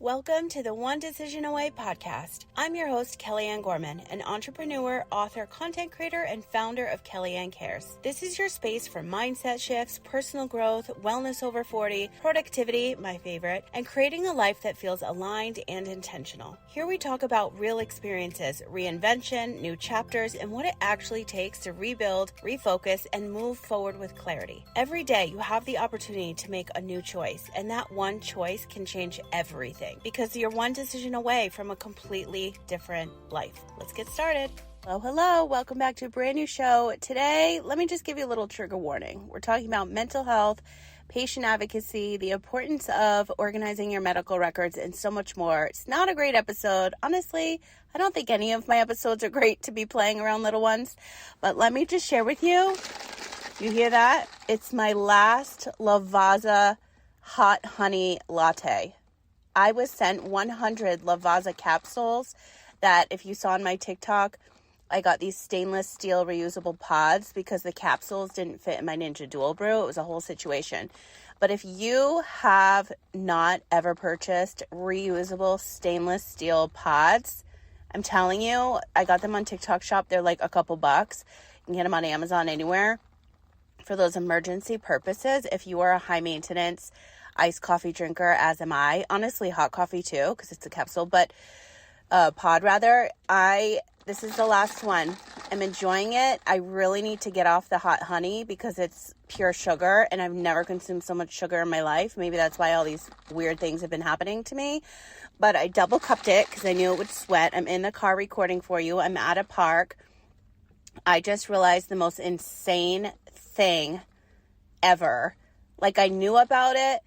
Welcome to the One Decision Away podcast. I'm your host, Kellyanne Gorman, an entrepreneur, author, content creator, and founder of Kellyanne Cares. This is your space for mindset shifts, personal growth, wellness over 40, productivity, my favorite, and creating a life that feels aligned and intentional. Here we talk about real experiences, reinvention, new chapters, and what it actually takes to rebuild, refocus, and move forward with clarity. Every day you have the opportunity to make a new choice, and that one choice can change everything. Because you're one decision away from a completely different life. Let's get started. Hello. Welcome back to a brand new show. Today, let me just give you a little trigger warning. We're talking about mental health, patient advocacy, the importance of organizing your medical records, and so much more. It's not a great episode. Honestly, I don't think any of my episodes are great to be playing around little ones. But let me just share with you. You hear that? It's my last Lavazza hot honey latte. I was sent 100 Lavazza capsules that, if you saw on my TikTok, I got these stainless steel reusable pods because the capsules didn't fit in my Ninja Dual Brew. It was a whole situation. But if you have not ever purchased reusable stainless steel pods, I'm telling you, I got them on TikTok Shop. They're like a couple bucks. You can get them on Amazon anywhere for those emergency purposes. If you are a high maintenance iced coffee drinker, as am I. Honestly, hot coffee too, because it's a capsule, but pod rather. This is the last one. I'm enjoying it. I really need to get off the hot honey because it's pure sugar, and I've never consumed so much sugar in my life. Maybe that's why all these weird things have been happening to me. But I double cupped it because I knew it would sweat. I'm in the car recording for you. I'm at a park. I just realized the most insane thing ever. Like, I knew about it,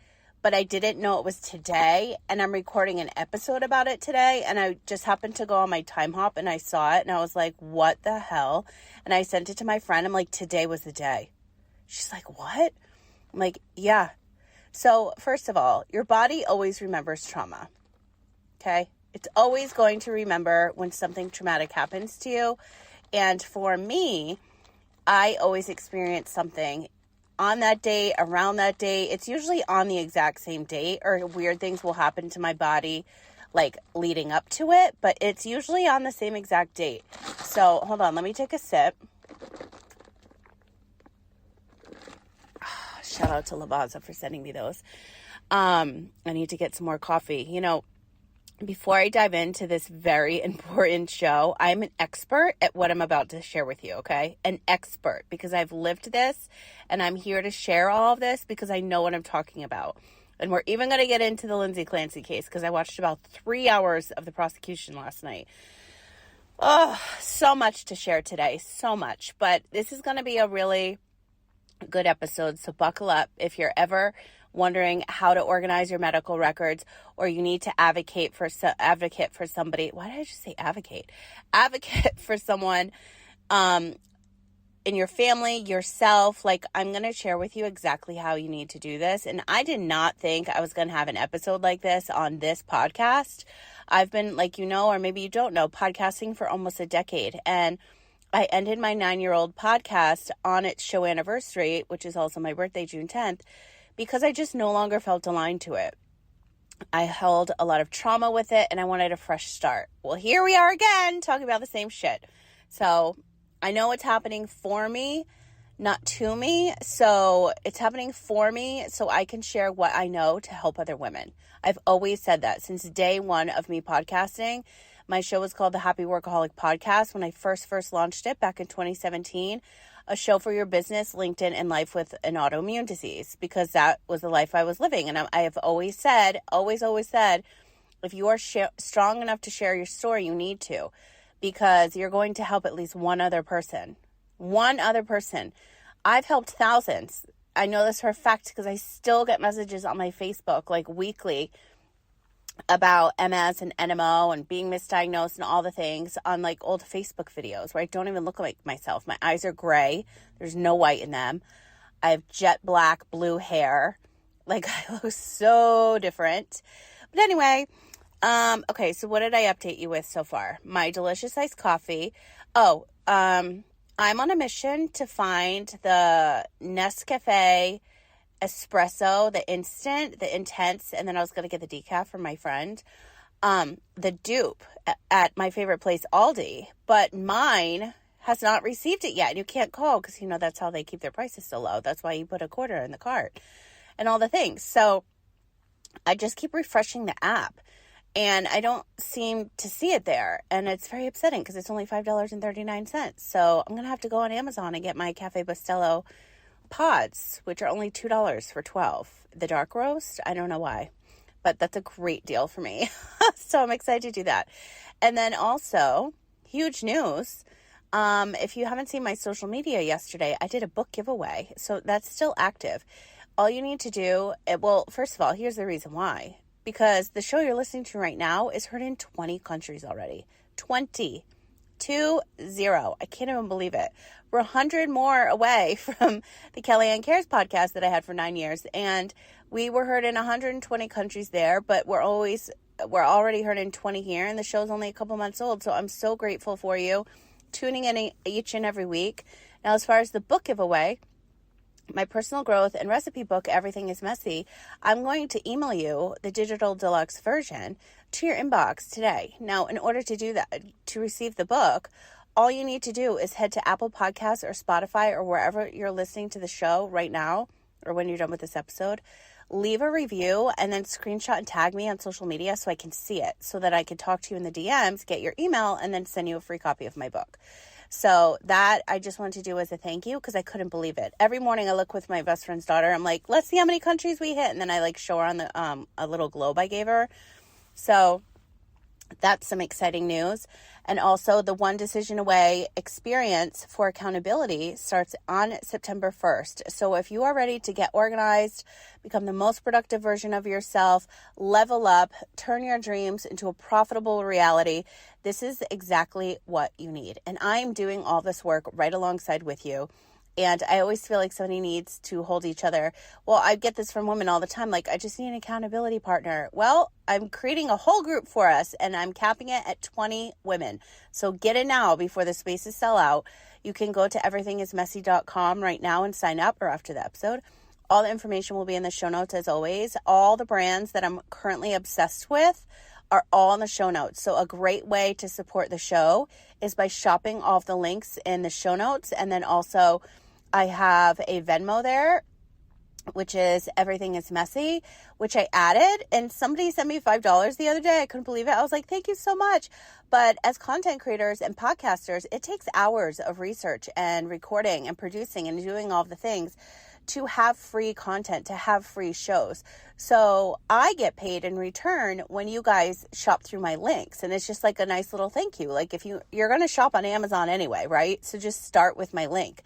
but I didn't know it was today, and I'm recording an episode about it today, and I just happened to go on my time hop, and I saw it, and I was like, what the hell? And I sent it to my friend. I'm like, today was the day. She's like, what? I'm like, yeah. So, first of all, your body always remembers trauma, okay? It's always going to remember when something traumatic happens to you, and for me, I always experience something on that date, around that date. It's usually on the exact same date, or weird things will happen to my body like leading up to it, but it's usually on the same exact date. So hold on, let me take a sip. Shout out to Lavazza for sending me those. I need to get some more coffee. You know, before I dive into this very important show, I'm an expert at what I'm about to share with you, okay? An expert, because I've lived this, and I'm here to share all of this because I know what I'm talking about. And we're even going to get into the Lindsay Clancy case because I watched about 3 hours of the prosecution last night. Oh, so much to share today, so much. But this is going to be a really good episode, so buckle up if you're ever wondering how to organize your medical records, or you need to advocate for somebody. Why did I just say advocate? Advocate for someone in your family, yourself. Like, I'm going to share with you exactly how you need to do this. And I did not think I was going to have an episode like this on this podcast. I've been, like, you know, or maybe you don't know, podcasting for almost a decade. And I ended my 9-year-old podcast on its show anniversary, which is also my birthday, June 10th, because I just no longer felt aligned to it. I held a lot of trauma with it, and I wanted a fresh start. Well, here we are again, talking about the same shit. So I know it's happening for me, not to me. So it's happening for me so I can share what I know to help other women. I've always said that since day one of me podcasting. My show was called the Happy Workaholic Podcast when I first launched it back in 2017. A show for your business, LinkedIn, and life with an autoimmune disease, because that was the life I was living. And I have always said, if you are strong enough to share your story, you need to, because you're going to help at least one other person. One other person. I've helped thousands. I know this for a fact because I still get messages on my Facebook like weekly about MS and NMO and being misdiagnosed and all the things on like old Facebook videos where I don't even look like myself. My eyes are gray. There's no white in them. I have jet black blue hair. Like, I look so different. But anyway, okay, so what did I update you with so far? My delicious iced coffee. I'm on a mission to find the Nescafe espresso, the instant, the intense, and then I was going to get the decaf from my friend. The dupe at my favorite place, Aldi, but mine has not received it yet. And you can't call because, that's how they keep their prices so low. That's why you put a quarter in the cart and all the things. So I just keep refreshing the app and I don't seem to see it there. And it's very upsetting because it's only $5.39. So I'm going to have to go on Amazon and get my Cafe Bustelo pods, which are only $2 for 12. The dark roast, I don't know why, but that's a great deal for me. So I'm excited to do that. And then also, huge news. If you haven't seen my social media yesterday, I did a book giveaway. So that's still active. All you need to do, first of all, here's the reason why. Because the show you're listening to right now is heard in 20 countries already. 20. 20. I can't even believe it. We're 100 more away from the Kellyanne Cares podcast that I had for 9 years. And we were heard in 120 countries there, but we're already heard in 20 here. And the show's only a couple months old. So I'm so grateful for you tuning in each and every week. Now, as far as the book giveaway, my personal growth and recipe book, Everything is Messy, I'm going to email you the digital deluxe version to your inbox today. Now, in order to do that, to receive the book, all you need to do is head to Apple Podcasts or Spotify or wherever you're listening to the show right now, or when you're done with this episode, leave a review and then screenshot and tag me on social media so I can see it, so that I can talk to you in the DMs, get your email, and then send you a free copy of my book. So that I just wanted to do as a thank you because I couldn't believe it. Every morning I look with my best friend's daughter. I'm like, let's see how many countries we hit. And then I show her on the a little globe I gave her. So that's some exciting news. And also the One Decision Away experience for accountability starts on September 1st. So if you are ready to get organized, become the most productive version of yourself, level up, turn your dreams into a profitable reality, this is exactly what you need. And I am doing all this work right alongside with you. And I always feel like somebody needs to hold each other. Well, I get this from women all the time. Like, I just need an accountability partner. Well, I'm creating a whole group for us and I'm capping it at 20 women. So get in now before the spaces sell out. You can go to everythingismessy.com right now and sign up, or after the episode. All the information will be in the show notes as always. All the brands that I'm currently obsessed with are all in the show notes. So a great way to support the show is by shopping all of the links in the show notes. And then also I have a Venmo there, which is Everything is Messy, which I added. And somebody sent me $5 the other day. I couldn't believe it. I was like, thank you so much. But as content creators and podcasters, it takes hours of research and recording and producing and doing all the things to have free content, to have free shows. So I get paid in return when you guys shop through my links. And it's just like a nice little thank you. Like if you're going to shop on Amazon anyway, right? So just start with my link.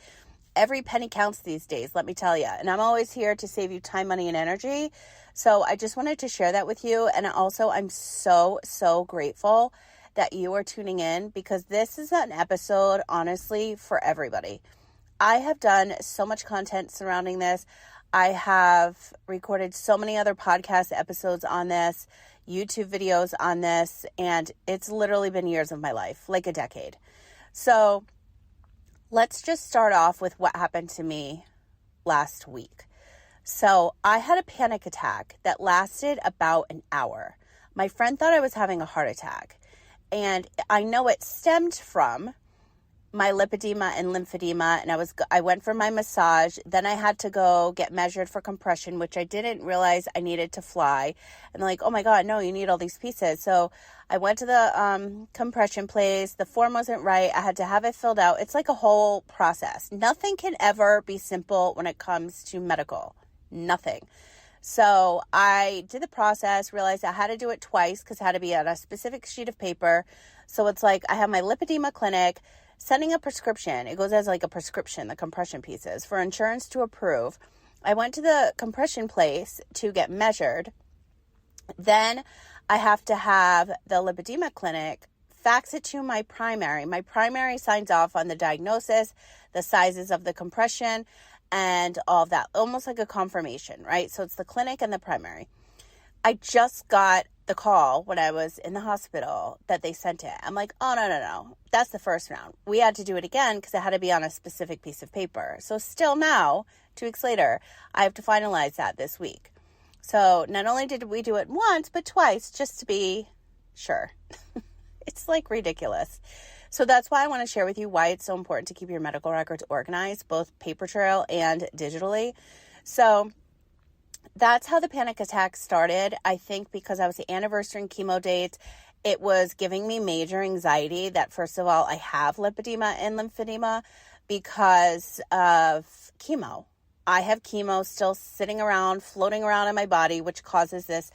Every penny counts these days, let me tell you. And I'm always here to save you time, money, and energy. So I just wanted to share that with you. And also, I'm so, so grateful that you are tuning in, because this is an episode, honestly, for everybody. I have done so much content surrounding this. I have recorded so many other podcast episodes on this, YouTube videos on this, and it's literally been years of my life, like a decade. So let's just start off with what happened to me last week. So I had a panic attack that lasted about an hour. My friend thought I was having a heart attack, and I know it stemmed from my lipedema and lymphedema, and I went for my massage. Then I had to go get measured for compression, which I didn't realize I needed to fly. And they're like, oh my God, no, you need all these pieces. So I went to the compression place. The form wasn't right. I had to have it filled out. It's like a whole process. Nothing can ever be simple when it comes to medical. Nothing. So I did the process, realized I had to do it twice because it had to be on a specific sheet of paper. So it's like I have my lipedema clinic sending a prescription. It goes as like a prescription, the compression pieces, for insurance to approve. I went to the compression place to get measured. Then I have to have the lipedema clinic fax it to my primary. My primary signs off on the diagnosis, the sizes of the compression, and all of that. Almost like a confirmation, right? So it's the clinic and the primary. I just got the call when I was in the hospital that they sent it. I'm like, oh, no. That's the first round. We had to do it again because it had to be on a specific piece of paper. So still now, 2 weeks later. I have to finalize that this week. So not only did we do it once, but twice, just to be sure. It's like ridiculous. So that's why I want to share with you why it's so important to keep your medical records organized, both paper trail and digitally. So that's how the panic attack started. I think because I was anniversarying chemo dates, it was giving me major anxiety that, first of all, I have lipedema and lymphedema because of chemo. I have chemo still sitting around, floating around in my body, which causes this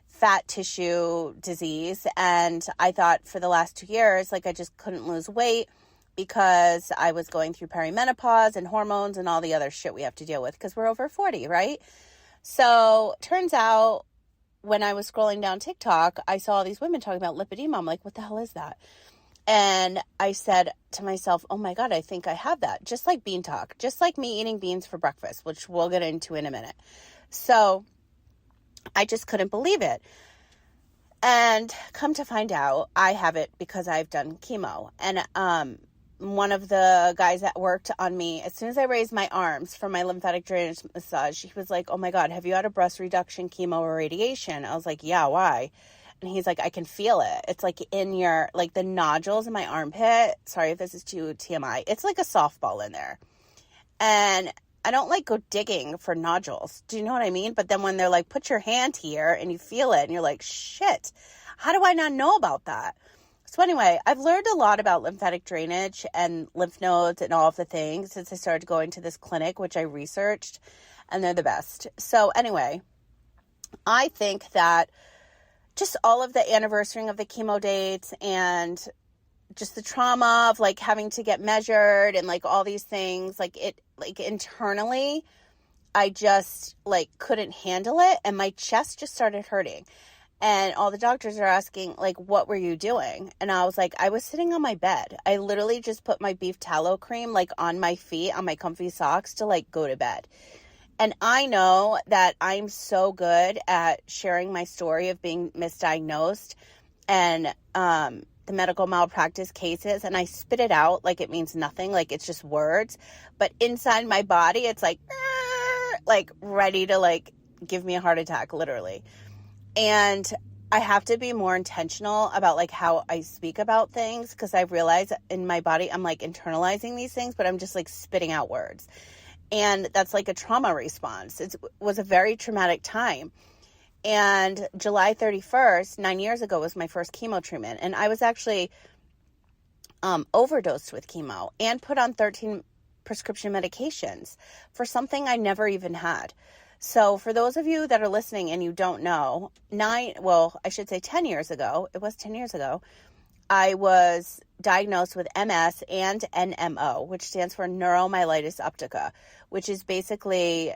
fat tissue disease. And I thought for the last 2 years, like I just couldn't lose weight because I was going through perimenopause and hormones and all the other shit we have to deal with because we're over 40, right? So turns out when I was scrolling down TikTok, I saw all these women talking about lipedema. I'm like, what the hell is that? And I said to myself, oh my God, I think I have that. Just like bean talk, just like me eating beans for breakfast, which we'll get into in a minute. So I just couldn't believe it. And come to find out, I have it because I've done chemo. And one of the guys that worked on me, as soon as I raised my arms for my lymphatic drainage massage, he was like, oh my God, have you had a breast reduction, chemo, or radiation? I was like, yeah, why? And he's like, I can feel it. It's like in your, like the nodules in my armpit. Sorry if this is too TMI. It's like a softball in there. And I don't like go digging for nodules. Do you know what I mean? But then when they're like, put your hand here and you feel it and you're like, shit, how do I not know about that? So anyway, I've learned a lot about lymphatic drainage and lymph nodes and all of the things since I started going to this clinic, which I researched, and they're the best. So anyway, I think that just all of the anniversarying of the chemo dates and just the trauma of like having to get measured and like all these things, like it, like internally, I just like couldn't handle it. And my chest just started hurting. And all the doctors are asking, like, what were you doing? And I was like, I was sitting on my bed. I literally just put my beef tallow cream, like, on my feet, on my comfy socks to, like, go to bed. And I know that I'm so good at sharing my story of being misdiagnosed and the medical malpractice cases. And I spit it out like it means nothing, like it's just words. But inside my body, it's like ready to, like, give me a heart attack, literally. And I have to be more intentional about like how I speak about things because I realize in my body, I'm like internalizing these things, but I'm just like spitting out words. And that's like a trauma response. It was a very traumatic time. And July 31st, 9 years ago, was my first chemo treatment. And I was actually overdosed with chemo and put on 13 prescription medications for something I never even had. So for those of you that are listening and you don't know, 10 years ago, it was 10 years ago, I was diagnosed with MS and NMO, which stands for neuromyelitis optica, which is basically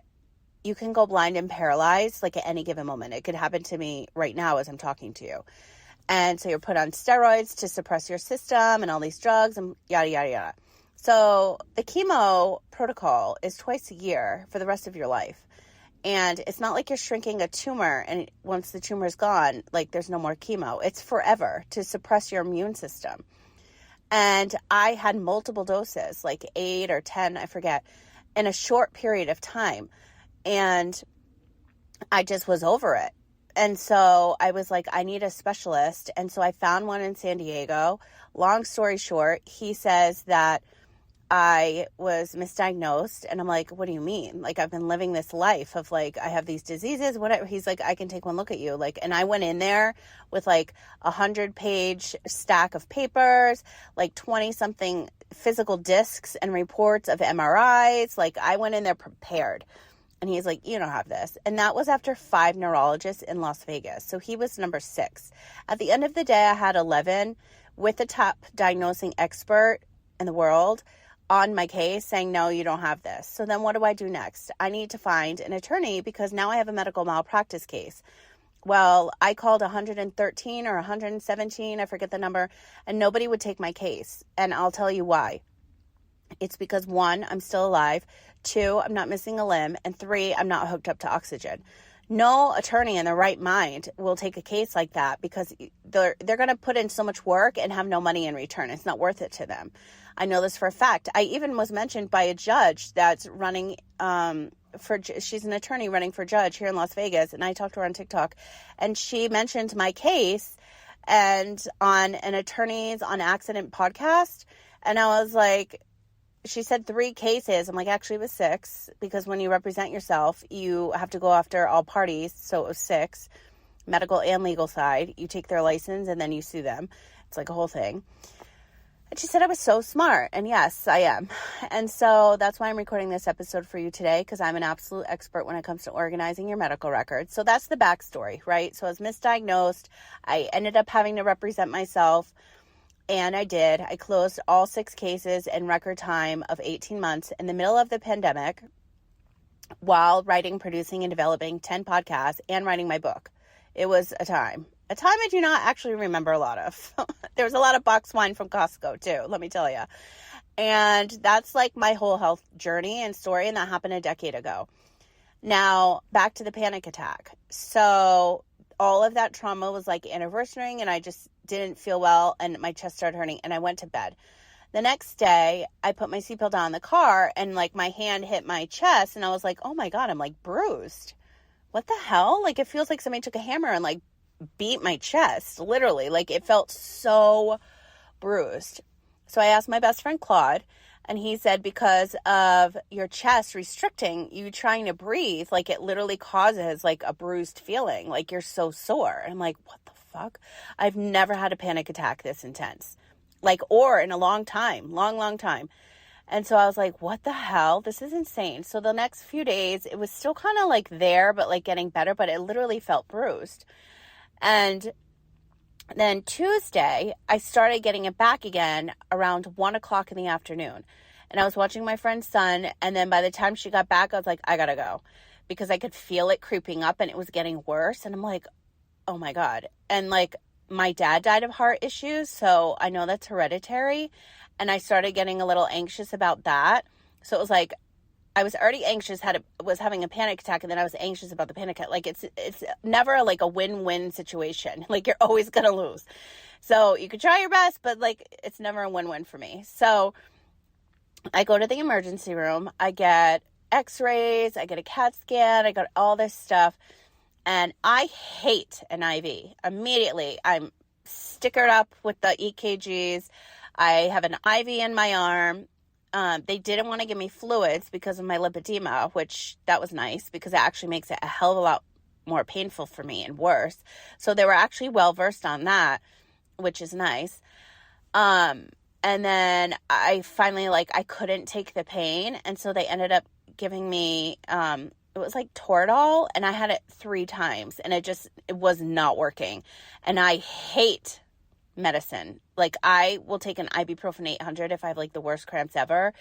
you can go blind and paralyzed like at any given moment. It could happen to me right now as I'm talking to you. And so you're put on steroids to suppress your system and all these drugs and yada, yada, yada. So the chemo protocol is twice a year for the rest of your life. And it's not like you're shrinking a tumor and once the tumor is gone, like there's no more chemo. It's forever to suppress your immune system. And I had multiple doses, like 8 or 10, I forget, in a short period of time. And I just was over it. And so I was like, I need a specialist. And so I found one in San Diego. Long story short, he says that I was misdiagnosed. And I'm like, what do you mean? Like, I've been living this life of like, I have these diseases, whatever. He's like, I can take one look at you. Like, and I went in there with like 100-page stack of papers, like 20 something physical discs and reports of MRIs. Like, I went in there prepared. And he's like, you don't have this. And that was after 5 neurologists in Las Vegas. So he was number 6. At the end of the day, I had 11 with the top diagnosing expert in the world on my case saying, no, you don't have this. So then what do I do next? I need to find an attorney because now I have a medical malpractice case. Well, I called 113 or 117, I forget the number, and nobody would take my case. And I'll tell you why. It's because 1, I'm still alive. 2, I'm not missing a limb. And 3, I'm not hooked up to oxygen. No attorney in their right mind will take a case like that because they're going to put in so much work and have no money in return. It's not worth it to them. I know this for a fact. I even was mentioned by a judge that's running she's an attorney running for judge here in Las Vegas, and I talked to her on TikTok, and she mentioned my case and on an Attorneys on Accident podcast, and I was like, she said 3 cases. I'm like, actually it was 6, because when you represent yourself, you have to go after all parties. So it was 6, medical and legal side. You take their license and then you sue them. It's like a whole thing. And she said I was so smart. And yes, I am. And so that's why I'm recording this episode for you today, because I'm an absolute expert when it comes to organizing your medical records. So that's the backstory, right? So I was misdiagnosed. I ended up having to represent myself. And I did. I closed all 6 cases in record time of 18 months in the middle of the pandemic while writing, producing, and developing 10 podcasts and writing my book. It was a time I do not actually remember a lot of. There was a lot of box wine from Costco too, let me tell you. And that's like my whole health journey and story, and that happened a decade ago. Now, back to the panic attack. So all of that trauma was like anniversarying, and I just didn't feel well, and my chest started hurting, and I went to bed. The next day, I put my seatbelt on in the car, and like my hand hit my chest, and I was like, oh my God, I'm like bruised. What the hell? Like it feels like somebody took a hammer and like beat my chest, literally. Like it felt so bruised. So I asked my best friend Claude, and he said, because of your chest restricting, you trying to breathe, like it literally causes like a bruised feeling, like you're so sore. And I'm like, what the fuck? I've never had a panic attack this intense, like, or in a long time, long time. And so I was like, what the hell? This is insane. So the next few days, it was still kind of like there, but like getting better, but it literally felt bruised. And then Tuesday, I started getting it back again around 1 o'clock in the afternoon. And I was watching my friend's son. And then by the time she got back, I was like, I gotta go, because I could feel it creeping up and it was getting worse. And I'm like, oh my God. And like my dad died of heart issues, so I know that's hereditary. And I started getting a little anxious about that. So it was like, I was already anxious, was having a panic attack, and then I was anxious about the panic attack. Like it's never like a win-win situation. Like you're always going to lose. So you could try your best, but like it's never a win-win for me. So I go to the emergency room, I get x-rays, I get a CAT scan, I got all this stuff. And I hate an IV. Immediately, I'm stickered up with the EKGs. I have an IV in my arm. They didn't want to give me fluids because of my lipedema, which that was nice because it actually makes it a hell of a lot more painful for me and worse. So they were actually well-versed on that, which is nice. And then I finally, I couldn't take the pain. And so they ended up giving me, it was like Toradol, and I had it 3 times, and it was not working. And I hate medicine. Like I will take an ibuprofen 800 if I have like the worst cramps ever,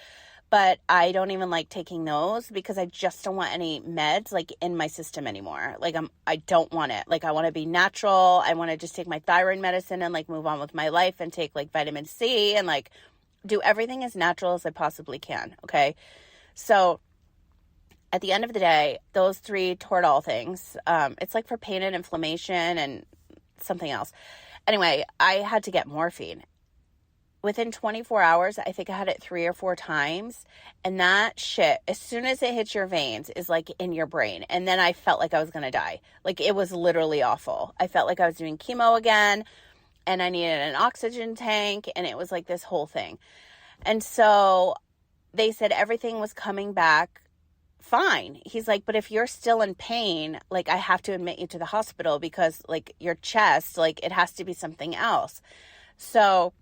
but I don't even like taking those because I just don't want any meds like in my system anymore. Like I don't want it. Like I want to be natural. I want to just take my thyroid medicine and like move on with my life and take like vitamin C and like do everything as natural as I possibly can. Okay. So at the end of the day, those 3 Toradol things, it's like for pain and inflammation and something else. Anyway, I had to get morphine. Within 24 hours, I think I had it 3 or 4 times. And that shit, as soon as it hits your veins, is like in your brain. And then I felt like I was going to die. Like it was literally awful. I felt like I was doing chemo again, and I needed an oxygen tank. And it was like this whole thing. And so they said everything was coming back fine. He's like, but if you're still in pain, like I have to admit you to the hospital because like your chest, like it has to be something else. So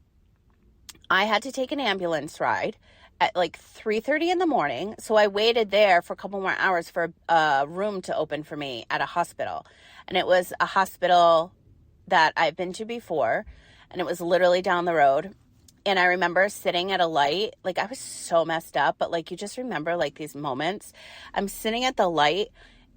I had to take an ambulance ride at like 3:30 in the morning. So I waited there for a couple more hours for a room to open for me at a hospital. And it was a hospital that I've been to before, and it was literally down the road. And I remember sitting at a light, like I was so messed up, but like you just remember like these moments. I'm sitting at the light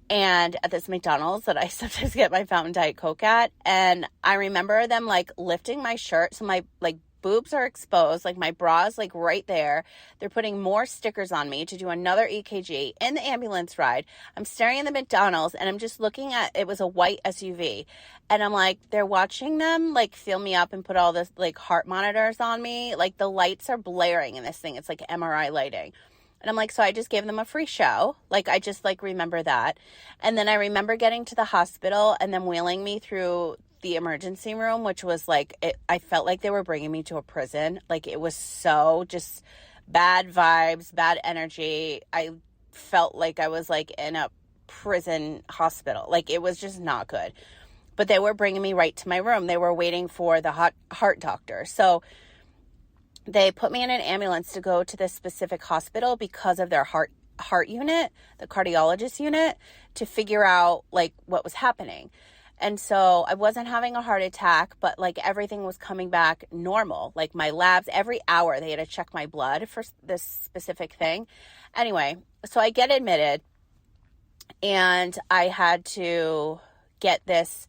and at this McDonald's that I sometimes get my Fountain Diet Coke at. And I remember them like lifting my shirt. So my like boobs are exposed, like my bra's like right there. They're putting more stickers on me to do another EKG in the ambulance ride. I'm staring at the McDonald's and I'm just looking at, it was a white SUV. And I'm like, they're watching them like fill me up and put all this like heart monitors on me. Like the lights are blaring in this thing. It's like MRI lighting. And I'm like, so I just gave them a free show. Like, I just like remember that. And then I remember getting to the hospital and them wheeling me through the emergency room, which was like, I felt like they were bringing me to a prison. Like, it was so just bad vibes, bad energy. I felt like I was like in a prison hospital. Like, it was just not good. But they were bringing me right to my room. They were waiting for the heart doctor. So they put me in an ambulance to go to this specific hospital because of their heart unit, the cardiologist unit, to figure out like what was happening. And so I wasn't having a heart attack, but like everything was coming back normal. Like my labs, every hour they had to check my blood for this specific thing. Anyway, so I get admitted and I had to get this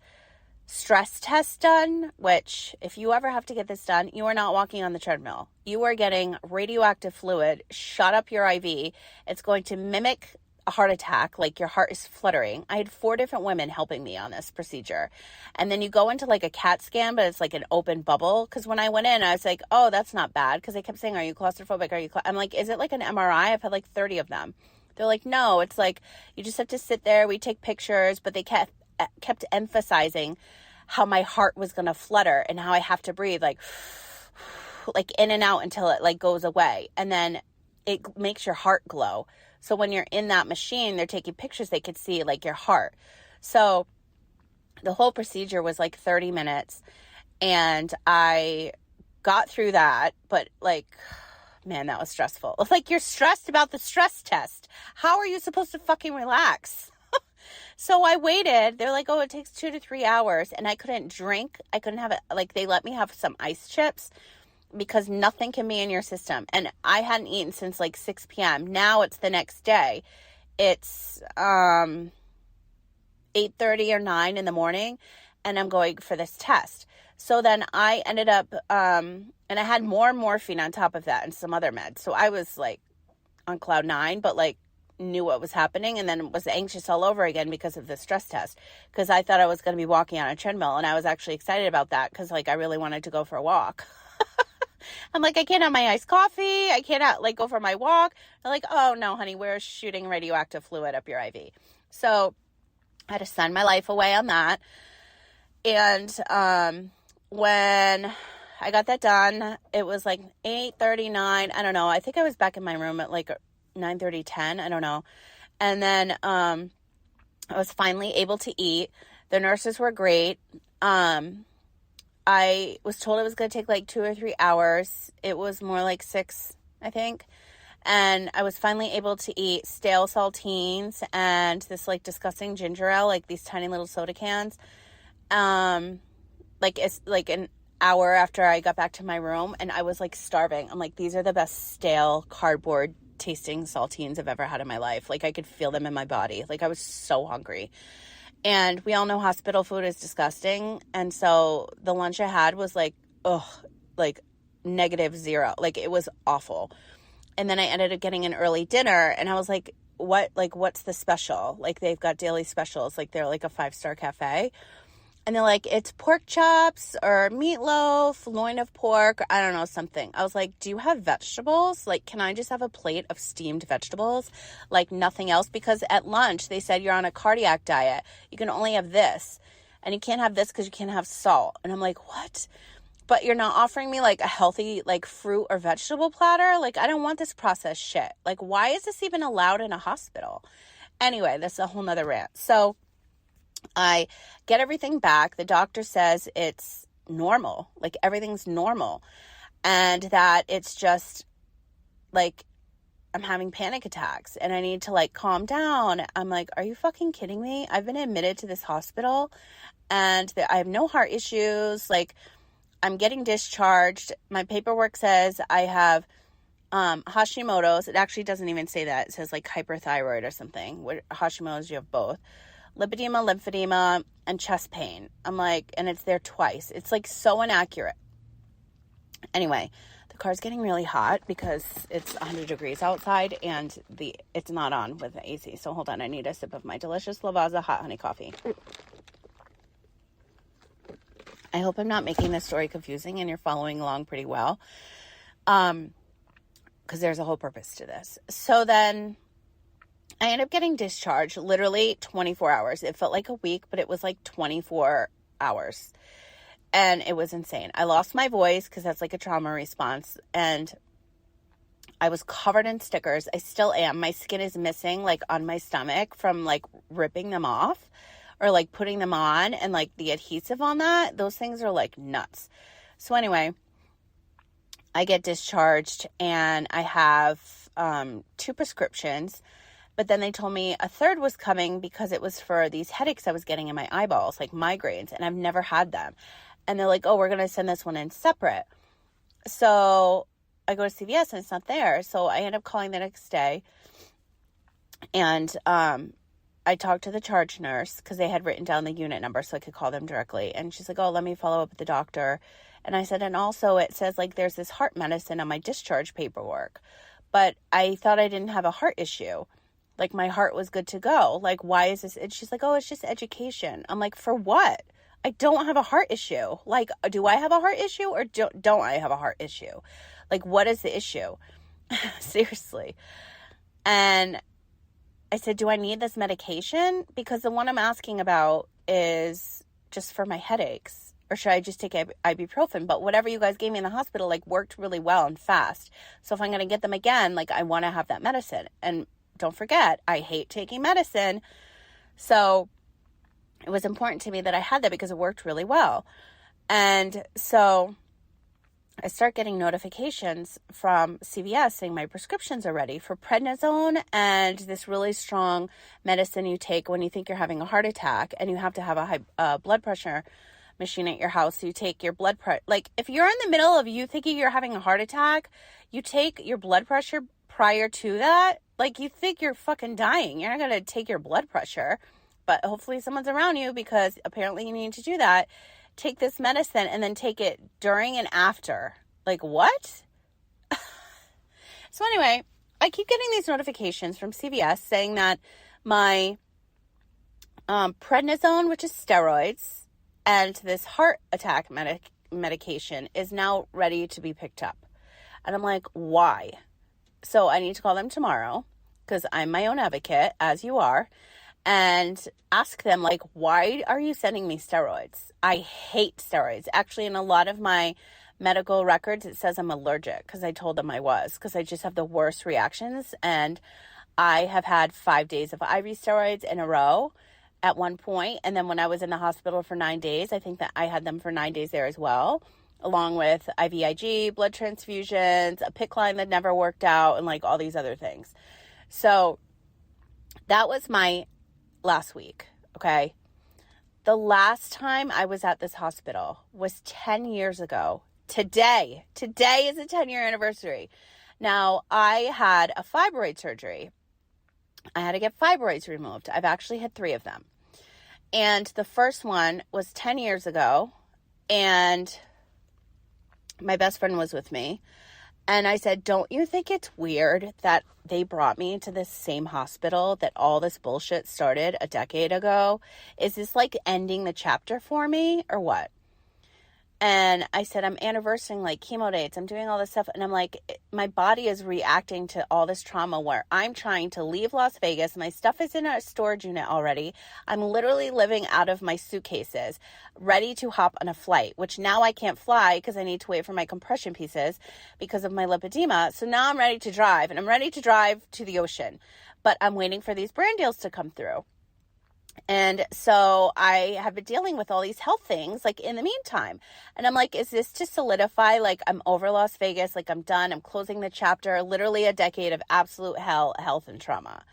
stress test done, which if you ever have to get this done, you are not walking on the treadmill. You are getting radioactive fluid shot up your IV. It's going to mimic a heart attack, like your heart is fluttering. I had 4 different women helping me on this procedure. And then you go into like a CAT scan, but it's like an open bubble. Because when I went in, I was like, oh, that's not bad. Because they kept saying, are you claustrophobic? I'm like, is it like an MRI? I've had like 30 of them. They're like, no, it's like you just have to sit there. We take pictures, but they kept emphasizing how my heart was going to flutter and how I have to breathe like in and out until it like goes away. And then it makes your heart glow. So when you're in that machine, they're taking pictures, they could see like your heart. So the whole procedure was like 30 minutes and I got through that, but like, man, that was stressful. It's like you're stressed about the stress test. How are you supposed to fucking relax? So I waited. They're like, oh, it takes 2 to 3 hours. And I couldn't drink. I couldn't have it. Like, they let me have some ice chips because nothing can be in your system. And I hadn't eaten since like 6 p.m. Now it's the next day. It's 8:30 or 9 in the morning. And I'm going for this test. So then I ended up, and I had more morphine on top of that and some other meds. So I was like on cloud 9, but like, knew what was happening and then was anxious all over again because of the stress test because I thought I was going to be walking on a treadmill and I was actually excited about that because like I really wanted to go for a walk. I'm like, I can't have my iced coffee. I cannot like go for my walk. They're like, oh no, honey, we're shooting radioactive fluid up your IV. So I had to sign my life away on that. And when I got that done, it was like 8:39. I don't know. I think I was back in my room at like 9:30, 10, I don't know. And then I was finally able to eat. The nurses were great. I was told it was going to take like 2 or 3 hours. It was more like 6, I think. And I was finally able to eat stale saltines and this like disgusting ginger ale, like these tiny little soda cans. Like it's like an hour after I got back to my room and I was like starving. I'm like, these are the best stale cardboard tasting saltines I've ever had in my life. Like I could feel them in my body. Like I was so hungry. And we all know hospital food is disgusting. And so the lunch I had was like, like -0. Like it was awful. And then I ended up getting an early dinner and I was like, what's the special? Like they've got daily specials. Like they're like a 5-star cafe. And they're like, it's pork chops or meatloaf, loin of pork, or I don't know, something. I was like, do you have vegetables? Like, can I just have a plate of steamed vegetables? Like nothing else? Because at lunch, they said you're on a cardiac diet. You can only have this. And you can't have this because you can't have salt. And I'm like, what? But you're not offering me like a healthy like fruit or vegetable platter? Like, I don't want this processed shit. Like, why is this even allowed in a hospital? Anyway, that's a whole nother rant. So I get everything back. The doctor says it's normal, like everything's normal, and that it's just like I'm having panic attacks and I need to like calm down. I'm like, are you fucking kidding me? I've been admitted to this hospital and I have no heart issues. Like I'm getting discharged. My paperwork says I have Hashimoto's. It actually doesn't even say that. It says like hyperthyroid or something. With Hashimoto's, you have both. Lipedema, lymphedema, and chest pain. I'm like, and it's there twice. It's like so inaccurate. Anyway, the car's getting really hot because it's 100 degrees outside and it's not on with the AC. So hold on, I need a sip of my delicious Lavazza hot honey coffee. I hope I'm not making this story confusing and you're following along pretty well. Because there's a whole purpose to this. So then I ended up getting discharged literally 24 hours. It felt like a week, but it was like 24 hours. And it was insane. I lost my voice because that's like a trauma response. And I was covered in stickers. I still am. My skin is missing like on my stomach from like ripping them off or like putting them on, and like the adhesive on that. Those things are like nuts. So anyway, I get discharged and I have 2 prescriptions. But then they told me a third was coming because it was for these headaches I was getting in my eyeballs, like migraines, and I've never had them. And they're like, oh, we're going to send this one in separate. So I go to CVS and it's not there. So I end up calling the next day. And I talked to the charge nurse because they had written down the unit number so I could call them directly. And she's like, oh, let me follow up with the doctor. And I said, and also it says like there's this heart medicine on my discharge paperwork. But I thought I didn't have a heart issue. Like my heart was good to go. Like, why is this? And she's like, oh, it's just education. I'm like, for what? I don't have a heart issue. Like, do I have a heart issue or don't I have a heart issue? Like, what is the issue? Seriously. And I said, do I need this medication? Because the one I'm asking about is just for my headaches. Or should I just take ibuprofen? But whatever you guys gave me in the hospital, like, worked really well and fast. So if I'm going to get them again, like, I want to have that medicine. And don't forget, I hate taking medicine. So it was important to me that I had that because it worked really well. And so I start getting notifications from CVS saying my prescriptions are ready for prednisone and this really strong medicine you take when you think you're having a heart attack and you have to have a high blood pressure machine at your house. So you take your blood pressure. Like if you're in the middle of you thinking you're having a heart attack, you take your blood pressure prior to that. Like you think you're fucking dying. You're not going to take your blood pressure, but hopefully someone's around you because apparently you need to do that. Take this medicine and then take it during and after. Like what? So anyway, I keep getting these notifications from CVS saying that my prednisone, which is steroids, and this heart attack medication is now ready to be picked up. And I'm like, why? So I need to call them tomorrow because I'm my own advocate, as you are, and ask them, like, why are you sending me steroids? I hate steroids. Actually, in a lot of my medical records, it says I'm allergic because I told them I was, because I just have the worst reactions. And I have had 5 days of IV steroids in a row at one point. And then when I was in the hospital for 9 days, I think that I had them for 9 days there as well, along with IVIG, blood transfusions, a PICC line that never worked out, and like all these other things. So that was my last week, okay? The last time I was at this hospital was 10 years ago. Today is a 10-year anniversary. Now, I had a fibroid surgery. I had to get fibroids removed. I've actually had 3 of them. And the first one was 10 years ago, and my best friend was with me. And I said, don't you think it's weird that they brought me to this same hospital that all this bullshit started a decade ago? Is this like ending the chapter for me or what? And I said, I'm anniversarying like chemo dates. I'm doing all this stuff. And I'm like, my body is reacting to all this trauma where I'm trying to leave Las Vegas. My stuff is in a storage unit already. I'm literally living out of my suitcases, ready to hop on a flight, which now I can't fly because I need to wait for my compression pieces because of my lipedema. So now I'm ready to drive, and I'm ready to drive to the ocean. But I'm waiting for these brand deals to come through. And so I have been dealing with all these health things like in the meantime. And I'm like, is this to solidify? Like I'm over Las Vegas, like I'm done. I'm closing the chapter, literally a decade of absolute hell, health and trauma.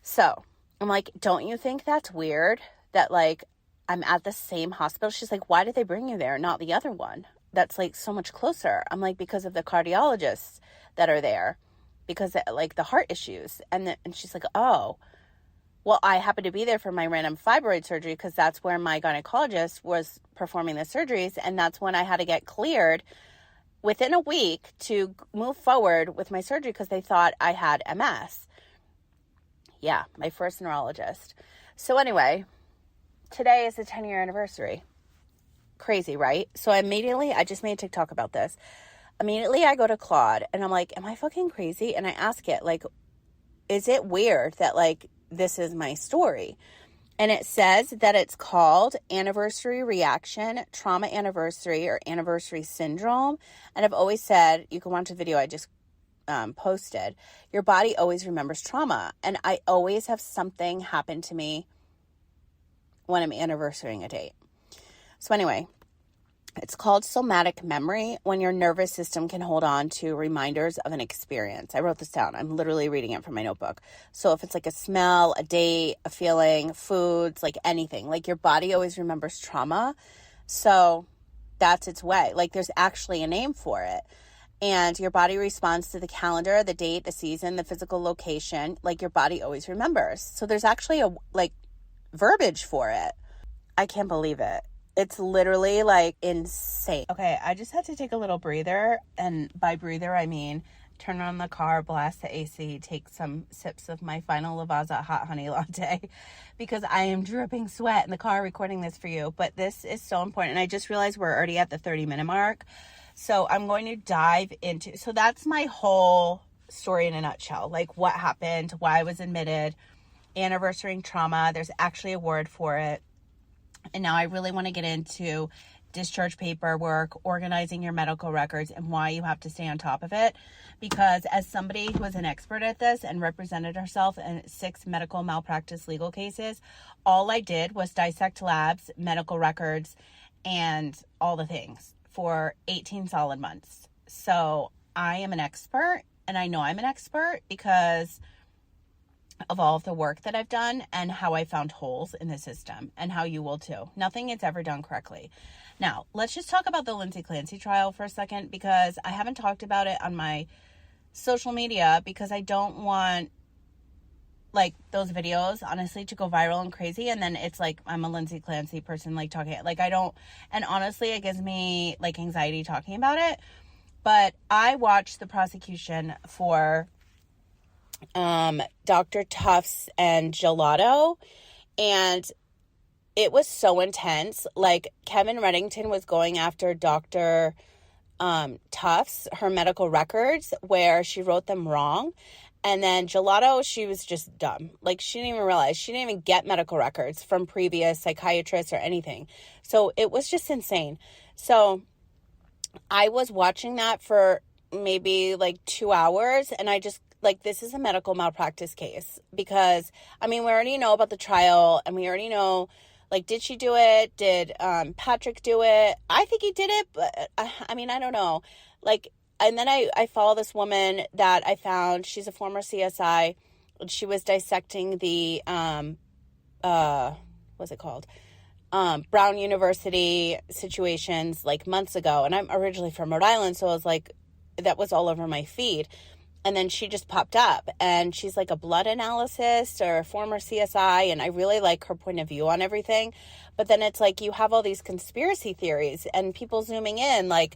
So I'm like, don't you think that's weird that like I'm at the same hospital? She's like, why did they bring you there? Not the other one. That's like so much closer. I'm like, because of the cardiologists that are there, because like the heart issues. And she's like, oh, well, I happened to be there for my random fibroid surgery because that's where my gynecologist was performing the surgeries. And that's when I had to get cleared within a week to move forward with my surgery because they thought I had MS. Yeah, my first neurologist. So anyway, today is the 10-year anniversary. Crazy, right? So I just made a TikTok about this. Immediately I go to Claude and I'm like, am I fucking crazy? And I ask it, like, is it weird that, like, this is my story? And it says that it's called anniversary reaction, trauma anniversary, or anniversary syndrome. And I've always said, you can watch the video I just posted, your body always remembers trauma. And I always have something happen to me when I'm anniversarying a date. So anyway, it's called somatic memory, when your nervous system can hold on to reminders of an experience. I wrote this down. I'm literally reading it from my notebook. So if it's like a smell, a date, a feeling, foods, like anything, like your body always remembers trauma. So that's its way. Like there's actually a name for it. And your body responds to the calendar, the date, the season, the physical location, like your body always remembers. So there's actually a like verbiage for it. I can't believe it. It's literally like insane. Okay, I just had to take a little breather. And by breather, I mean turn on the car, blast the AC, take some sips of my final Lavazza hot honey latte because I am dripping sweat in the car recording this for you. But this is so important. And I just realized we're already at the 30-minute mark. So I'm going to dive into, so that's my whole story in a nutshell. Like what happened, why I was admitted, anniversarying trauma. There's actually a word for it. And now I really want to get into discharge paperwork, organizing your medical records, and why you have to stay on top of it. Because as somebody who is an expert at this and represented herself in 6 medical malpractice legal cases, all I did was dissect labs, medical records, and all the things for 18 solid months. So I am an expert, and I know I'm an expert because of all of the work that I've done and how I found holes in the system, and how you will too. Nothing is ever done correctly. Now, let's just talk about the Lindsay Clancy trial for a second, because I haven't talked about it on my social media because I don't want like those videos, honestly, to go viral and crazy. And then it's like, I'm a Lindsay Clancy person, like talking, like I don't, and honestly, it gives me like anxiety talking about it. But I watched the prosecution for Dr. Tufts and Gelato, and it was so intense. Like Kevin Reddington was going after Dr. Tufts, her medical records, where she wrote them wrong. And then Gelato, she was just dumb. Like she didn't even realize, she didn't even get medical records from previous psychiatrists or anything. So it was just insane. So I was watching that for maybe like 2 hours, and I just, like, this is a medical malpractice case because, I mean, we already know about the trial, and we already know, like, did she do it? Did Patrick do it? I think he did it, but I mean, I don't know. Like, and then I follow this woman that I found. She's a former CSI. She was dissecting the, what's it called? Brown University situations like months ago. And I'm originally from Rhode Island, so I was like, that was all over my feed. And then she just popped up, and she's like a blood analyst or a former CSI. And I really like her point of view on everything. But then it's like, you have all these conspiracy theories and people zooming in, like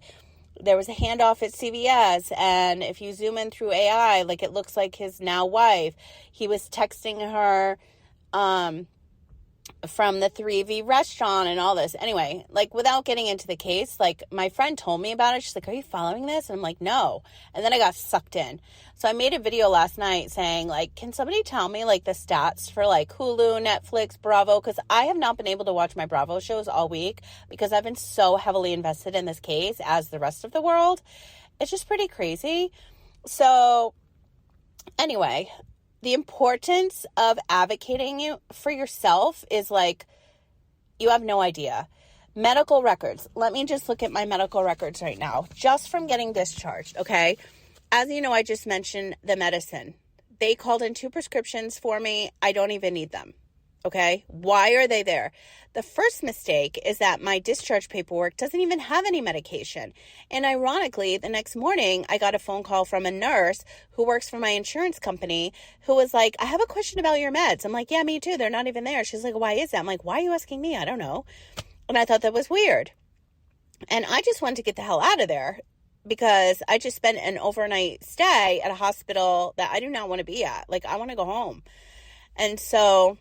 there was a handoff at CVS. And if you zoom in through AI, like it looks like his now wife, he was texting her, from the 3V restaurant and all this. Anyway, like without getting into the case, like my friend told me about it. She's like, are you following this? And I'm like, no. And then I got sucked in. So I made a video last night saying like, can somebody tell me like the stats for like Hulu, Netflix, Bravo? Because I have not been able to watch my Bravo shows all week because I've been so heavily invested in this case as the rest of the world. It's just pretty crazy. So anyway, the importance of advocating for yourself is like, you have no idea. Medical records. Let me just look at my medical records right now, just from getting discharged, okay? As you know, I just mentioned the medicine. They called in 2 prescriptions for me. I don't even need them, okay? Why are they there? The first mistake is that my discharge paperwork doesn't even have any medication. And ironically, the next morning, I got a phone call from a nurse who works for my insurance company who was like, I have a question about your meds. I'm like, yeah, me too. They're not even there. She's like, why is that? I'm like, why are you asking me? I don't know. And I thought that was weird. And I just wanted to get the hell out of there. because I just spent an overnight stay at a hospital that I do not want to be at. Like, I want to go home. And so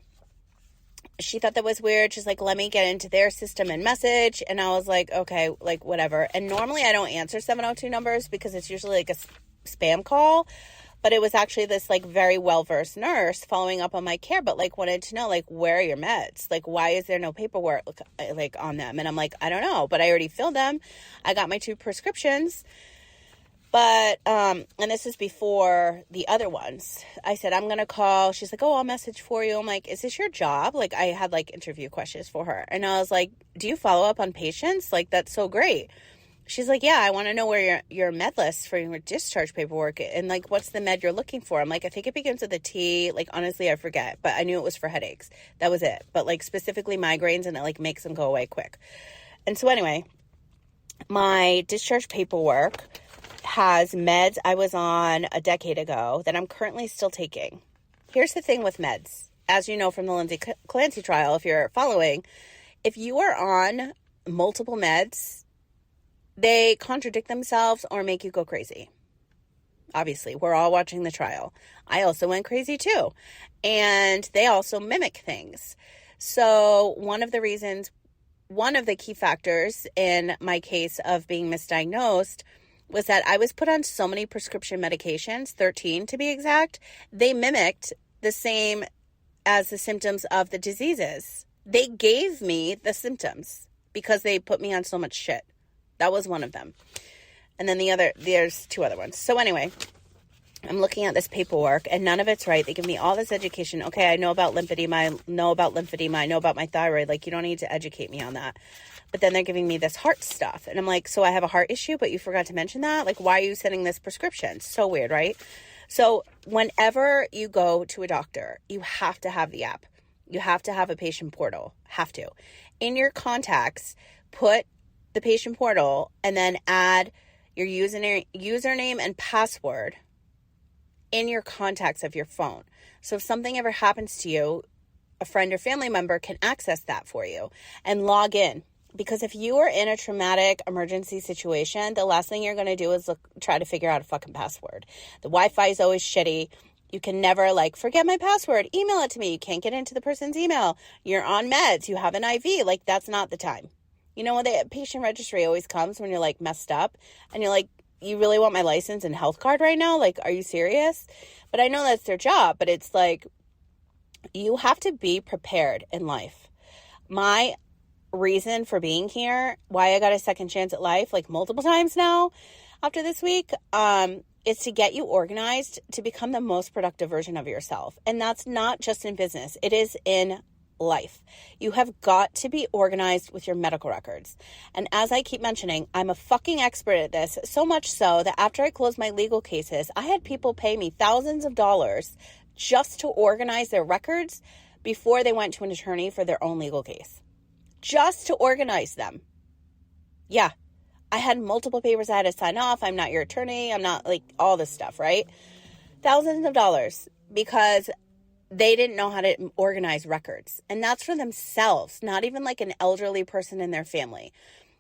she thought that was weird. She's like, let me get into their system and message. And I was like, okay, like, whatever. And normally I don't answer 702 numbers because it's usually like a spam call. But it was actually this, like, very well-versed nurse following up on my care, but, like, wanted to know, like, where are your meds? Like, why is there no paperwork, like, on them? And I'm like, I don't know, but I already filled them. I got my 2 prescriptions. But, and this is before the other ones. I said, I'm going to call. She's like, oh, I'll message for you. I'm like, is this your job? Like, I had, like, interview questions for her. And I was like, do you follow up on patients? Like, that's so great. She's like, yeah, I want to know where your med list for your discharge paperwork and, like, what's the med you're looking for? I'm like, I think it begins with a T. Like, honestly, I forget, but I knew it was for headaches. That was it. But, like, specifically migraines, and it, like, makes them go away quick. And so anyway, my discharge paperwork has meds I was on a decade ago that I'm currently still taking. Here's the thing with meds. As you know from the Lindsay Clancy trial, if you're following, if you are on multiple meds, they contradict themselves or make you go crazy. Obviously, we're all watching the trial. I also went crazy too. And they also mimic things. So one of the key factors in my case of being misdiagnosed was that I was put on so many prescription medications, 13 to be exact. They mimicked the same as the symptoms of the diseases. They gave me the symptoms because they put me on so much shit. That was one of them. And then there's 2 other ones. So anyway, I'm looking at this paperwork and none of it's right. They give me all this education. Okay, I know about lymphedema. I know about my thyroid. Like, you don't need to educate me on that. But then they're giving me this heart stuff. And I'm like, so I have a heart issue, but you forgot to mention that? Like, why are you sending this prescription? So weird, right? So whenever you go to a doctor, you have to have the app. You have to have a patient portal. Have to. In your contacts, put the patient portal and then add your username and password in your contacts of your phone. So if something ever happens to you, a friend or family member can access that for you and log in. Because if you are in a traumatic emergency situation, the last thing you're going to do is try to figure out a fucking password. The Wi-Fi is always shitty. You can never, like, forget my password. Email it to me. You can't get into the person's email. You're on meds. You have an IV. Like, that's not the time. You know, when the patient registry always comes when you're, like, messed up and you're like, you really want my license and health card right now? Like, are you serious? But I know that's their job, but it's like, you have to be prepared in life. My reason for being here, why I got a second chance at life, like, multiple times now after this week, is to get you organized to become the most productive version of yourself. And that's not just in business. It is in life. You have got to be organized with your medical records. And as I keep mentioning, I'm a fucking expert at this, so much so that after I closed my legal cases, I had people pay me thousands of dollars just to organize their records before they went to an attorney for their own legal case. Just to organize them. Yeah. I had multiple papers I had to sign off. I'm not your attorney. I'm not, like, all this stuff, right? Thousands of dollars because they didn't know how to organize records. And that's for themselves, not even like an elderly person in their family.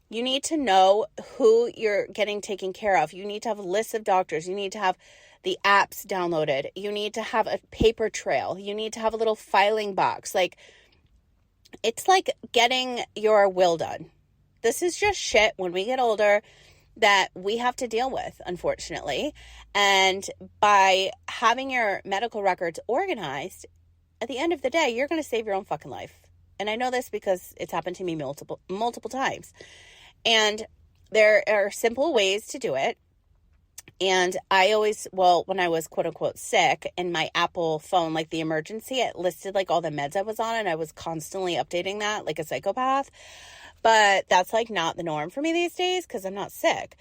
You need to know who you're getting taken care of. You need to have a list of doctors. You need to have the apps downloaded. You need to have a paper trail. You need to have a little filing box. Like, it's like getting your will done. This is just shit when we get older that we have to deal with, unfortunately. And by having your medical records organized, at the end of the day, you're going to save your own fucking life. And I know this because it's happened to me multiple times. And there are simple ways to do it. And I always, when I was quote unquote sick in my Apple phone, like the emergency, it listed like all the meds I was on, and I was constantly updating that like a psychopath. But that's like not the norm for me these days because I'm not sick.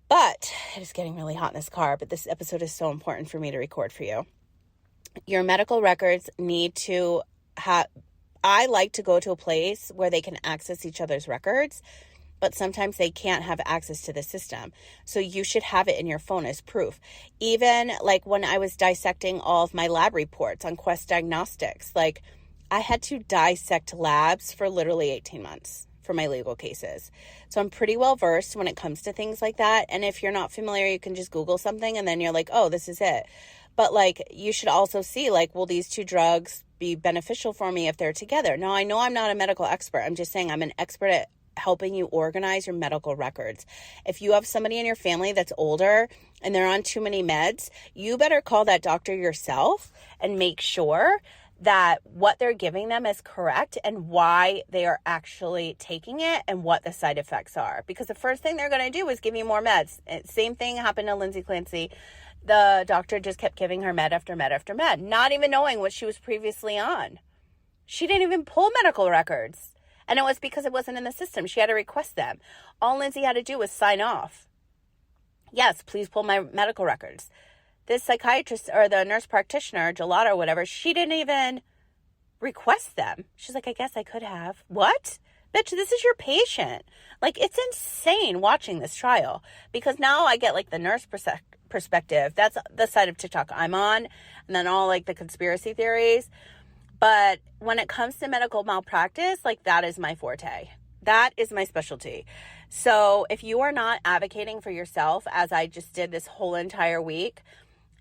But it is getting really hot in this car, but this episode is so important for me to record for you. Your medical records need to have, I like to go to a place where they can access each other's records, but sometimes they can't have access to the system. So you should have it in your phone as proof. Even like when I was dissecting all of my lab reports on Quest Diagnostics, like I had to dissect labs for literally 18 months. for my legal cases. So I'm pretty well versed when it comes to things like that. And if you're not familiar, you can just Google something and then you're like, oh, this is it. But like, you should also see like, will these two drugs be beneficial for me if they're together? Now, I know I'm not a medical expert. I'm just saying I'm an expert at helping you organize your medical records. If you have somebody in your family that's older and they're on too many meds, you better call that doctor yourself and make sure that what they're giving them is correct and why they are actually taking it and what the side effects are. Because the first thing they're going to do is give you more meds. Same thing happened to Lindsay Clancy. The doctor just kept giving her med after med after med, not even knowing what she was previously on. She didn't even pull medical records. And it was because it wasn't in the system. She had to request them. All Lindsay had to do was sign off. Yes, please pull my medical records. This psychiatrist or the nurse practitioner, Gelada or whatever, she didn't even request them. She's like, I guess I could have. What? Bitch, this is your patient. Like, it's insane watching this trial because now I get like the nurse perspective. That's the side of TikTok I'm on. And then all like the conspiracy theories. But when it comes to medical malpractice, like that is my forte. That is my specialty. So if you are not advocating for yourself, as I just did this whole entire week,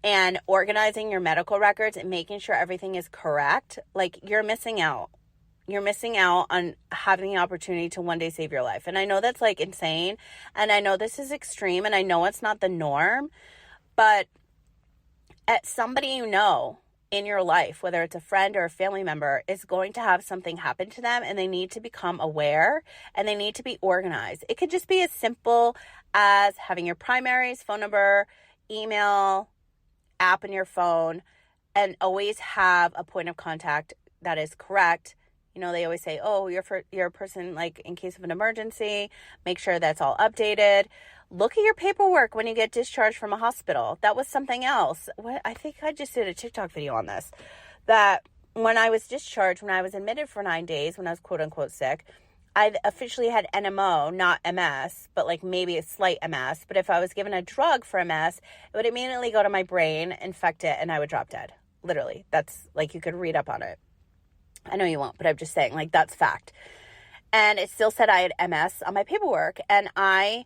and organizing your medical records and making sure everything is correct, like you're missing out. You're missing out on having the opportunity to one day save your life. And I know that's like insane. And I know this is extreme and I know it's not the norm, but at somebody you know in your life, whether it's a friend or a family member, is going to have something happen to them and they need to become aware and they need to be organized. It could just be as simple as having your primaries, phone number, email, app in your phone, and always have a point of contact that is correct. You know, they always say, oh, you're a person like in case of an emergency, make sure that's all updated. Look at your paperwork when you get discharged from a hospital. That was something else. I think I just did a TikTok video on this, that when I was discharged, when I was admitted for 9 days, when I was quote unquote sick, I officially had NMO, not MS, but like maybe a slight MS. But if I was given a drug for MS, it would immediately go to my brain, infect it, and I would drop dead. Literally. That's like, you could read up on it. I know you won't, but I'm just saying, like, that's fact. And it still said I had MS on my paperwork. And I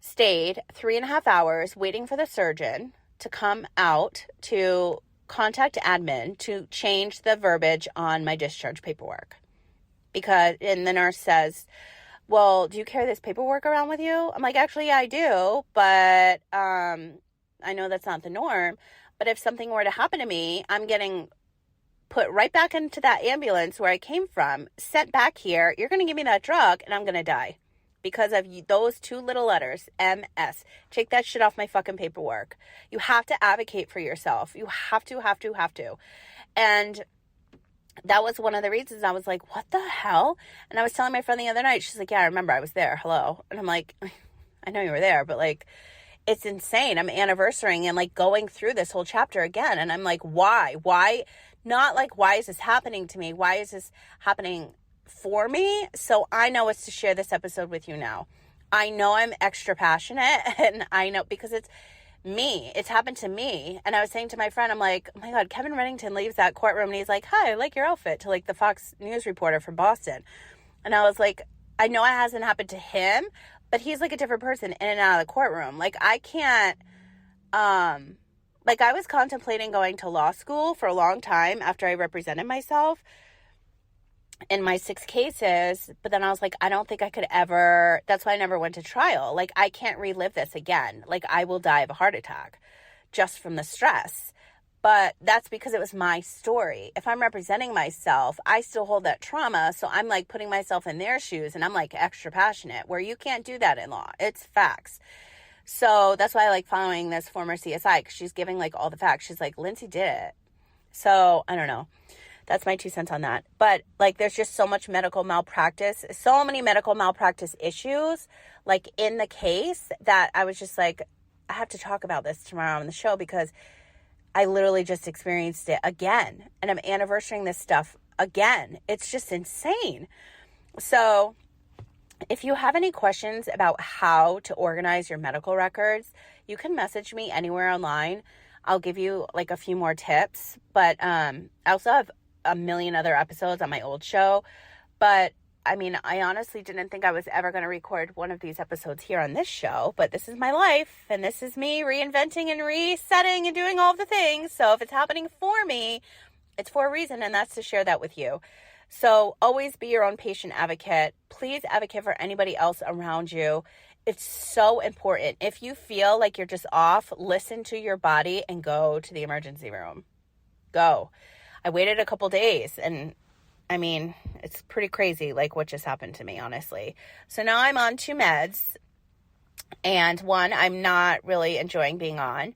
stayed 3.5 hours waiting for the surgeon to come out to contact admin to change the verbiage on my discharge paperwork. And the nurse says, well, do you carry this paperwork around with you? I'm like, actually, yeah, I do. But I know that's not the norm. But if something were to happen to me, I'm getting put right back into that ambulance where I came from, sent back here. You're going to give me that drug and I'm going to die because of those two little letters, MS. Take that shit off my fucking paperwork. You have to advocate for yourself. You have to. And that was one of the reasons I was like, what the hell? And I was telling my friend the other night, she's like, yeah, I remember I was there. Hello. And I'm like, I know you were there, but like, it's insane. I'm anniversarying and like going through this whole chapter again. And I'm like, why? Not like, why is this happening to me? Why is this happening for me? So I know it's to share this episode with you now. I know I'm extra passionate and I know because it's me. It's happened to me. And I was saying to my friend, I'm like, oh my God, Kevin Reddington leaves that courtroom and he's like, hi, I like your outfit, to like the Fox News reporter from Boston. And I was like, I know it hasn't happened to him, but he's like a different person in and out of the courtroom. Like I can't, like I was contemplating going to law school for a long time after I represented myself in my 6 cases. But then I was like, I don't think I could ever, that's why I never went to trial. Like I can't relive this again. Like I will die of a heart attack just from the stress. But that's because it was my story. If I'm representing myself, I still hold that trauma. So I'm like putting myself in their shoes and I'm like extra passionate where you can't do that in law. It's facts. So that's why I like following this former CSI because she's giving like all the facts. She's like, Lindsay did it. So I don't know. That's my 2 cents on that. But like, there's just so much medical malpractice, so many medical malpractice issues like in the case that I was just like, I have to talk about this tomorrow on the show because I literally just experienced it again and I'm anniversarying this stuff again. It's just insane. So if you have any questions about how to organize your medical records, you can message me anywhere online. I'll give you like a few more tips, but I also have a million other episodes on my old show, but I honestly didn't think I was ever going to record one of these episodes here on this show, but this is my life, and this is me reinventing and resetting and doing all the things. So if it's happening for me, it's for a reason, and that's to share that with you. So always be your own patient advocate. Please advocate for anybody else around you. It's so important. If you feel like you're just off, listen to your body and go to the emergency room. Go. I waited a couple days, and it's pretty crazy, like what just happened to me, honestly. So now I'm on 2 meds, and one I'm not really enjoying being on,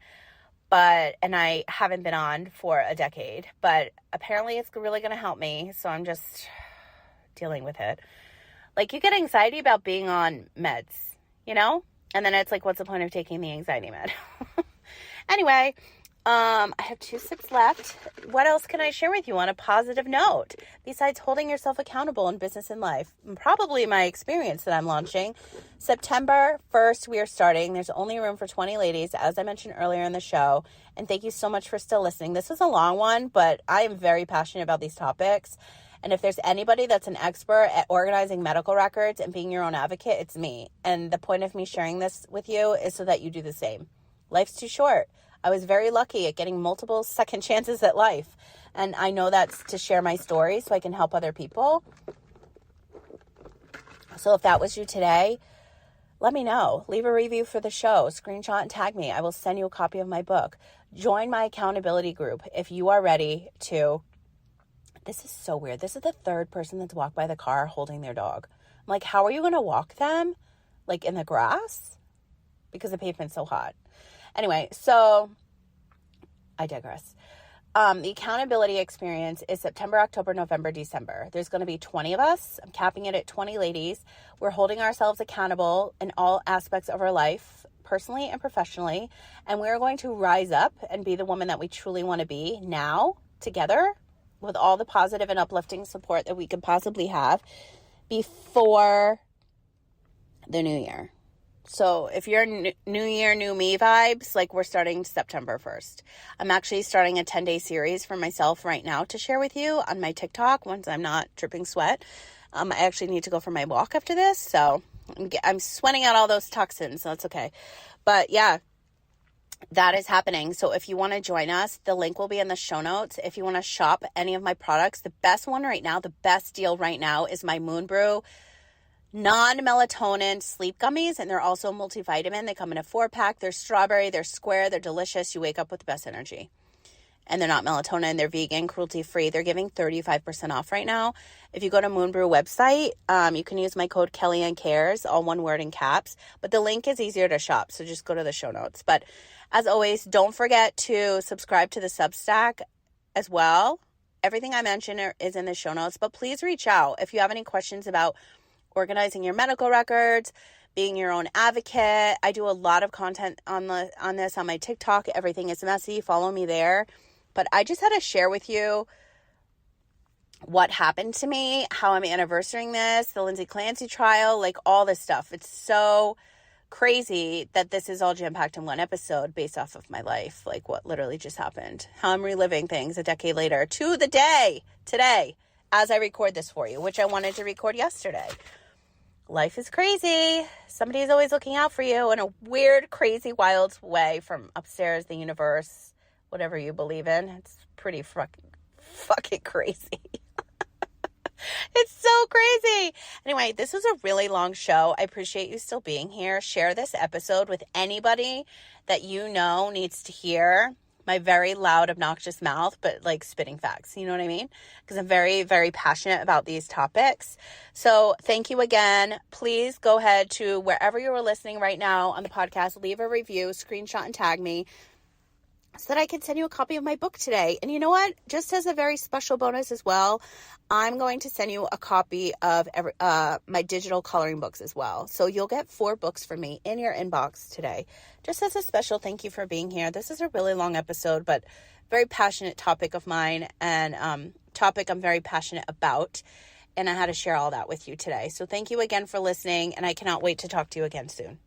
and I haven't been on for a decade, but apparently it's really going to help me. So I'm just dealing with it. Like, you get anxiety about being on meds, and then it's like, what's the point of taking the anxiety med? Anyway, I have 2 sips left. What else can I share with you on a positive note besides holding yourself accountable in business and life? And probably my experience that I'm launching. September 1st, we are starting. There's only room for 20 ladies, as I mentioned earlier in the show. And thank you so much for still listening. This was a long one, but I am very passionate about these topics. And if there's anybody that's an expert at organizing medical records and being your own advocate, it's me. And the point of me sharing this with you is so that you do the same. Life's too short. I was very lucky at getting multiple second chances at life. And I know that's to share my story so I can help other people. So if that was you today, let me know. Leave a review for the show. Screenshot and tag me. I will send you a copy of my book. Join my accountability group if you are ready to. This is so weird. This is the 3rd person that's walked by the car holding their dog. I'm like, how are you going to walk them? Like, in the grass? Because the pavement's so hot. Anyway, so I digress. The accountability experience is September, October, November, December. There's going to be 20 of us. I'm capping it at 20 ladies. We're holding ourselves accountable in all aspects of our life, personally and professionally. And we're going to rise up and be the woman that we truly want to be now, together, with all the positive and uplifting support that we could possibly have before the new year. So if you're new year, new me vibes, like, we're starting September 1st. I'm actually starting a 10-day series for myself right now to share with you on my TikTok once I'm not dripping sweat. I actually need to go for my walk after this. So I'm sweating out all those toxins. So that's okay. But yeah, that is happening. So if you want to join us, the link will be in the show notes. If you want to shop any of my products, the best one right now, the best deal right now is my Moon Brew non-melatonin sleep gummies, and they're also multivitamin. They come in a 4-pack. They're strawberry, they're square, they're delicious. You wake up with the best energy. And they're not melatonin, they're vegan, cruelty-free. They're giving 35% off right now. If you go to Moonbrew website, you can use my code KellyanneCares, all one word in caps. But the link is easier to shop, so just go to the show notes. But as always, don't forget to subscribe to the Substack as well. Everything I mentioned is in the show notes. But please reach out if you have any questions about organizing your medical records, being your own advocate. I do a lot of content on this on my TikTok. Everything is messy. Follow me there. But I just had to share with you what happened to me, how I'm anniversarying this, the Lindsay Clancy trial, like all this stuff. It's so crazy that this is all jam-packed in one episode based off of my life, like what literally just happened, how I'm reliving things a decade later to the day today as I record this for you, which I wanted to record yesterday. Life is crazy. Somebody's always looking out for you in a weird, crazy, wild way from upstairs, the universe, whatever you believe in. It's pretty fucking crazy. It's so crazy. Anyway, this was a really long show. I appreciate you still being here. Share this episode with anybody that you know needs to hear my very loud, obnoxious mouth, but like spitting facts. You know what I mean? Because I'm very, very passionate about these topics. So thank you again. Please go ahead to wherever you are listening right now on the podcast, leave a review, screenshot and tag me so that I can send you a copy of my book today. And you know what? Just as a very special bonus as well, I'm going to send you a copy of my digital coloring books as well. So you'll get 4 books from me in your inbox today. Just as a special thank you for being here. This is a really long episode, but very passionate topic of mine and topic I'm very passionate about. And I had to share all that with you today. So thank you again for listening, and I cannot wait to talk to you again soon.